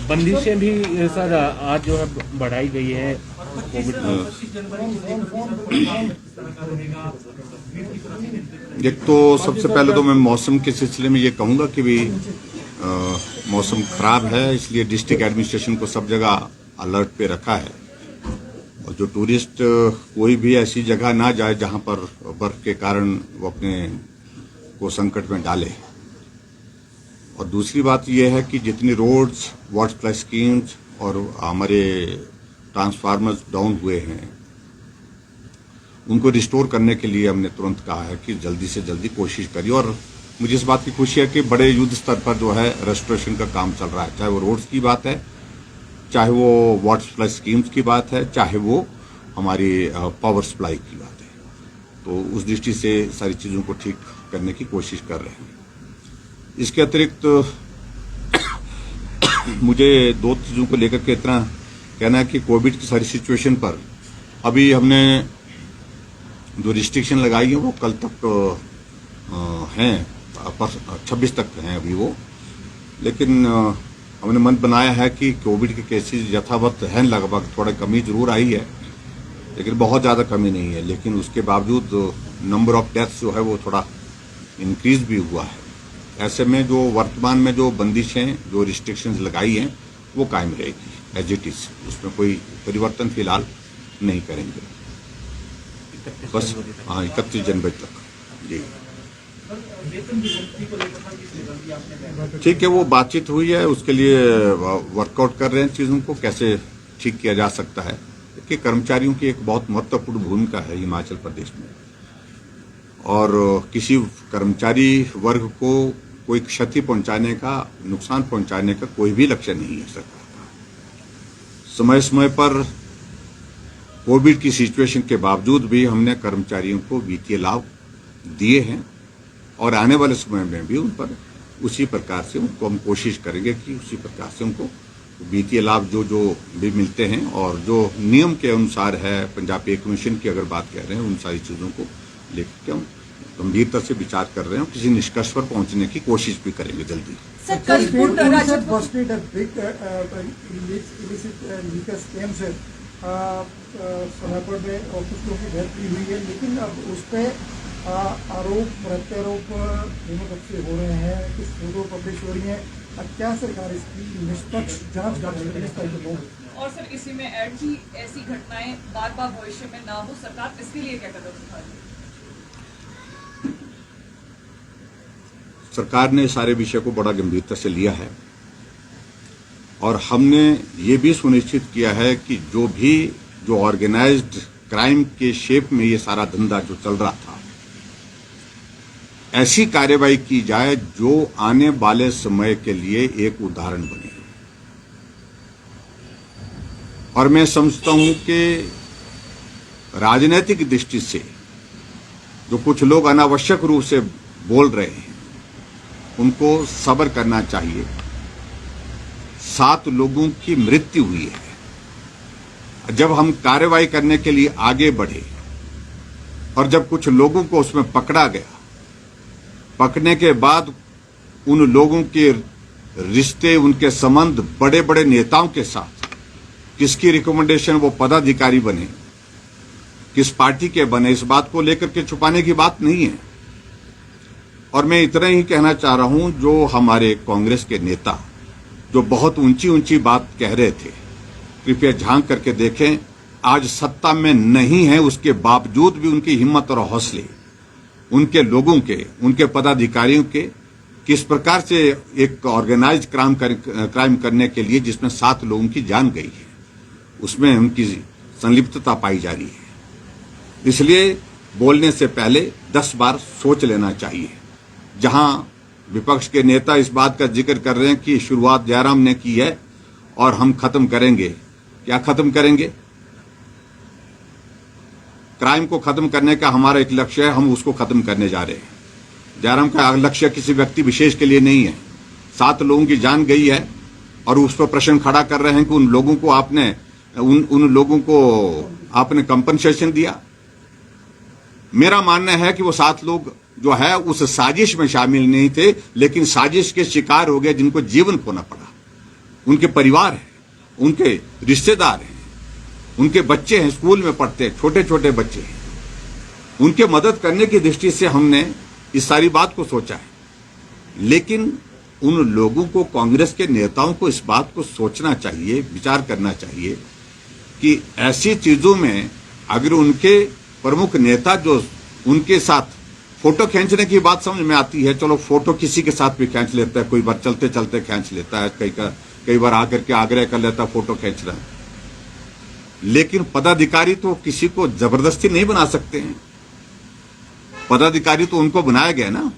बंदिशें भी सर आज जो है बढ़ाई गई है कोविड। एक तो सबसे पहले तो मैं मौसम के सिलसिले में ये कहूंगा कि भी मौसम खराब है, इसलिए डिस्ट्रिक्ट एडमिनिस्ट्रेशन को सब जगह अलर्ट पे रखा है और जो टूरिस्ट कोई भी ऐसी जगह ना जाए जहां पर बर्फ के कारण वो अपने को संकट में डाले। और दूसरी बात यह है कि जितनी रोड्स, वाटर सप्लाई स्कीम्स और हमारे ट्रांसफार्मर्स डाउन हुए हैं उनको रिस्टोर करने के लिए हमने तुरंत कहा है कि जल्दी से जल्दी कोशिश करिए। और मुझे इस बात की खुशी है कि बड़े युद्ध स्तर पर जो है रेस्टोरेशन का काम चल रहा है, चाहे वो रोड्स की बात है, चाहे वो वाटर सप्लाई स्कीम्स की बात है, चाहे वो हमारी पावर सप्लाई की बात है। तो उस दृष्टि से सारी चीजों को ठीक करने की कोशिश कर रहे हैं। इसके अतिरिक्त मुझे दो चीजों को लेकर के इतना कहना है कि कोविड की सारी सिचुएशन पर अभी हमने जो रिस्ट्रिक्शन लगाई है वो कल तक हैं, 26 तक हैं अभी वो, लेकिन हमने मन बनाया है कि कोविड के केसेस यथावत हैं, लगभग थोड़ा कमी जरूर आई है लेकिन बहुत ज्यादा कमी नहीं है, लेकिन उसके बावजूद नंबर ऑफ डेथ्स जो है वो थोड़ा इंक्रीज भी हुआ है। ऐसे में जो वर्तमान में जो बंदिशें, जो रिस्ट्रिक्शंस लगाई हैं वो कायम रहेगी एज इट इज, उसमें कोई परिवर्तन फिलहाल नहीं करेंगे। बस हाँ, 31 जनवरी तक जी ठीक है। वो बातचीत हुई है, उसके लिए वर्कआउट कर रहे हैं चीजों को कैसे ठीक किया जा सकता है, कि कर्मचारियों की एक बहुत महत्वपूर्ण भूमिका है हिमाचल प्रदेश में और किसी कर्मचारी वर्ग को कोई क्षति पहुंचाने का, नुकसान पहुंचाने का कोई भी लक्ष्य नहीं है सरकार का। समय समय पर कोविड की सिचुएशन के बावजूद भी हमने कर्मचारियों को वित्तीय लाभ दिए हैं और आने वाले समय में भी उन पर उसी प्रकार से उनको हम कोशिश करेंगे कि उसी प्रकार से उनको वित्तीय लाभ जो जो भी मिलते हैं और जो नियम के अनुसार है, पंजाब पे कमीशन की अगर बात कर रहे हैं, उन सारी चीजों को लेकर के हम गंभीरता से विचार कर रहे हैं, किसी निष्कर्ष पर पहुंचने की कोशिश भी करेंगे जल्दी। सोनापुर में कुछ लोगों की डेथ भी हुई है, लेकिन अब उस पर आरोप प्रत्यारोप दोनों तरफ से हो रहे हैं, कुछ फोटो पब्लिश हो रही है। अब क्या सरकार इसकी निष्पक्ष जांच कर रही है? और सर इसी में ऐड की ऐसी घटनाएं बार बार भविष्य में ना हो, सरकार इसके लिए क्या कदम उठा रही है? सरकार ने सारे विषय को बड़ा गंभीरता से लिया है और हमने ये भी सुनिश्चित किया है कि जो ऑर्गेनाइज्ड क्राइम के शेप में ये सारा धंधा जो चल रहा था, ऐसी कार्रवाई की जाए जो आने वाले समय के लिए एक उदाहरण बने। और मैं समझता हूं कि राजनीतिक दृष्टि से जो कुछ लोग अनावश्यक रूप से बोल रहे हैं उनको सब्र करना चाहिए। 7 लोगों की मृत्यु हुई है। जब हम कार्रवाई करने के लिए आगे बढ़े और जब कुछ लोगों को उसमें पकड़ा गया, पकड़ने के बाद उन लोगों के रिश्ते, उनके संबंध बड़े बड़े नेताओं के साथ, किसकी रिकमेंडेशन वो पदाधिकारी बने, किस पार्टी के बने, इस बात को लेकर के छुपाने की बात नहीं है। और मैं इतना ही कहना चाह रहा हूं, जो हमारे कांग्रेस के नेता जो बहुत ऊंची ऊंची बात कह रहे थे, कृपया झांक करके देखें, आज सत्ता में नहीं है, उसके बावजूद भी उनकी हिम्मत और हौसले, उनके लोगों के, उनके पदाधिकारियों के, किस प्रकार से एक ऑर्गेनाइज क्राइम करने के लिए जिसमें 7 लोगों की जान गई है, उसमें उनकी संलिप्तता पाई जा रही है। इसलिए बोलने से पहले 10 बार सोच लेना चाहिए। जहां विपक्ष के नेता इस बात का जिक्र कर रहे हैं कि शुरुआत जयराम ने की है और हम खत्म करेंगे, क्या खत्म करेंगे? क्राइम को खत्म करने का हमारा एक लक्ष्य है, हम उसको खत्म करने जा रहे हैं। जयराम का लक्ष्य किसी व्यक्ति विशेष के लिए नहीं है। 7 लोगों की जान गई है और उस पर प्रश्न खड़ा कर रहे हैं कि उन लोगों को आपने कंपनसेशन दिया। मेरा मानना है कि वो 7 लोग जो है उस साजिश में शामिल नहीं थे, लेकिन साजिश के शिकार हो गए, जिनको जीवन खोना पड़ा। उनके परिवार है, उनके रिश्तेदार हैं, उनके बच्चे हैं, स्कूल में पढ़ते हैं, छोटे छोटे बच्चे हैं, उनके मदद करने की दृष्टि से हमने इस सारी बात को सोचा है। लेकिन उन लोगों को, कांग्रेस के नेताओं को इस बात को सोचना चाहिए, विचार करना चाहिए कि ऐसी चीजों में अगर उनके प्रमुख नेता जो उनके साथ फोटो खींचने की बात समझ में आती है, चलो फोटो किसी के साथ भी खींच लेता है, कोई बार चलते चलते खींच लेता है, कई बार आकर के आग्रह कर लेता है फोटो खींच रहा है, लेकिन पदाधिकारी तो किसी को जबरदस्ती नहीं बना सकते हैं। पदाधिकारी तो उनको बनाया गया ना,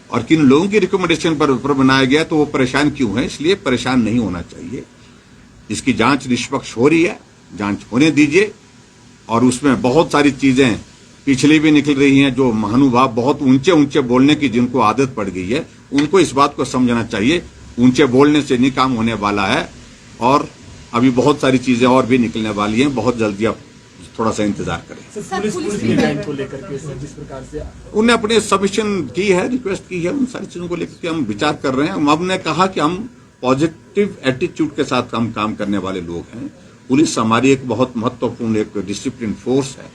और किन लोगों की रिकमेंडेशन पर बनाया गया, तो वो परेशान क्यों है? इसलिए परेशान नहीं होना चाहिए। इसकी जांच निष्पक्ष हो रही है, जांच होने दीजिए। और उसमें बहुत सारी चीजें पिछली भी निकल रही हैं, जो महानुभाव बहुत ऊंचे ऊंचे बोलने की जिनको आदत पड़ गई है, उनको इस बात को समझना चाहिए, ऊंचे बोलने से नहीं काम होने वाला है, और अभी बहुत सारी चीजें और भी निकलने वाली हैं। बहुत जल्दी आप थोड़ा सा इंतजार करें। पुलिस की गाइड को लेकर के जिस प्रकार से उन्हें अपने सबमिशन की है, रिक्वेस्ट की है, उन सारी चीजों को लेकर के हम विचार कर रहे हैं। हमने कहा कि हम पॉजिटिव एटीट्यूड के साथ हम काम करने वाले लोग हैं। पुलिस हमारी एक बहुत महत्वपूर्ण एक डिसिप्लिन फोर्स है,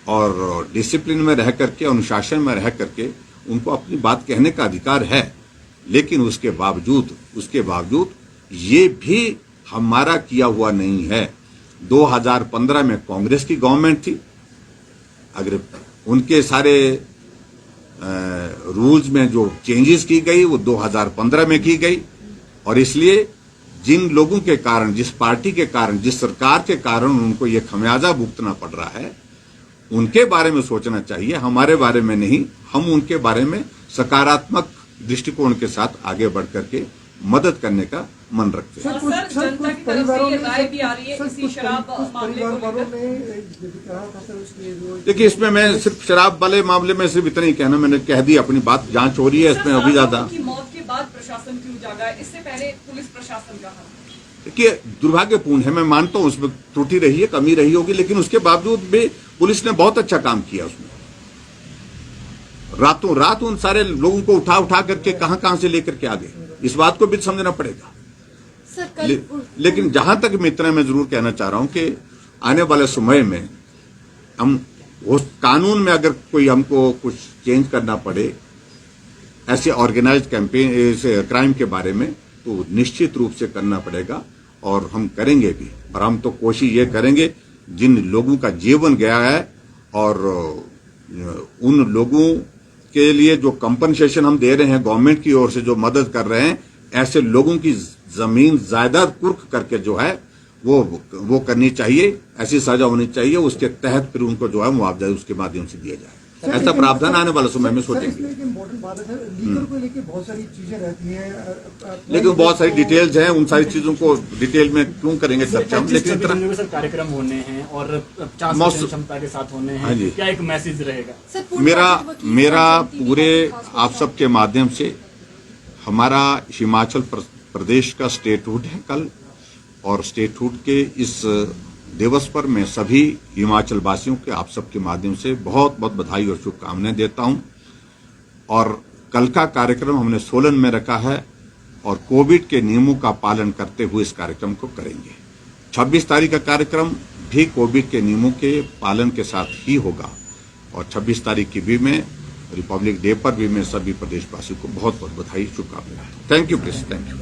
और डिसिप्लिन में रह करके, अनुशासन में रह करके उनको अपनी बात कहने का अधिकार है। लेकिन उसके बावजूद ये भी हमारा किया हुआ नहीं है। 2015 में कांग्रेस की गवर्नमेंट थी, अगर उनके सारे रूल्स में जो चेंजेस की गई वो 2015 में की गई, और इसलिए जिन लोगों के कारण, जिस पार्टी के कारण, जिस सरकार के कारण उनको ये खमियाजा भुगतना पड़ रहा है, उनके बारे में सोचना चाहिए, हमारे बारे में नहीं। हम उनके बारे में सकारात्मक दृष्टिकोण के साथ आगे बढ़ करके मदद करने का मन रखते हैं। जनता की तरफ से ये राय भी आ रही है इसी शराब मामले को लेकर। देखिए, इसमें मैं सिर्फ शराब वाले मामले में सिर्फ इतना ही कहना, मैंने कह दी अपनी बात, जांच हो रही है इसमें अभी ज्यादा। की मौत के बाद प्रशासन क्यों जागा है? इससे पहले पुलिस प्रशासन का हाल। देखिए, दुर्भाग्यपूर्ण है, मैं मानता हूं उसमें त्रुटि रही है, कमी रही होगी, लेकिन उसके बावजूद भी पुलिस ने बहुत अच्छा काम किया। उसमें रातों रात उन सारे लोगों को उठा करके कहां से लेकर के आ गए, इस बात को भी समझना पड़ेगा। लेकिन जहां तक मैं इतना मैं जरूर कहना चाह रहा हूं कि आने वाले समय में हम उस कानून में अगर कोई हमको कुछ चेंज करना पड़े ऐसे ऑर्गेनाइज्ड कैंपेन, ऐसे क्राइम के बारे में, तो निश्चित रूप से करना पड़ेगा, और हम करेंगे भी। और हम तो कोशिश ये करेंगे, जिन लोगों का जीवन गया है और उन लोगों के लिए जो कंपनसेशन हम दे रहे हैं गवर्नमेंट की ओर से, जो मदद कर रहे हैं, ऐसे लोगों की जमीन जायदाद कुर्क करके जो है वो करनी चाहिए, ऐसी सजा होनी चाहिए। उसके तहत फिर उनको जो है मुआवजा उसके माध्यम से दिया जाए। ऐसा प्रावधान आने वाले समय में सोचेंगे। इम्पोर्टेंट बात है सर, लीगर को लेके बहुत सारी चीजें रहती हैं, लेकिन बहुत सारी डिटेल्स हैं, उन सारी चीजों को डिटेल में क्यों करेंगे चर्चा हम। लेकिन सर कार्यक्रम होने हैं और 50% क्षमता के साथ होने हैं, क्या एक मैसेज रहेगा? मेरा पूरे आप सबके माध्यम से, हमारा हिमाचल प्रदेश का स्टेटहुड है कल, और स्टेटहुड के इस दिवस पर मैं सभी हिमाचल वासियों के, आप सबके माध्यम से बहुत बहुत बधाई और शुभकामनाएं देता हूं। और कल का कार्यक्रम हमने सोलन में रखा है, और कोविड के नियमों का पालन करते हुए इस कार्यक्रम को करेंगे। 26 तारीख का कार्यक्रम भी कोविड के नियमों के पालन के साथ ही होगा, और 26 तारीख की भी मैं, रिपब्लिक डे पर भी मैं सभी प्रदेशवासियों को बहुत बहुत बधाई, शुभकामनाएं। Thank you please, thank you.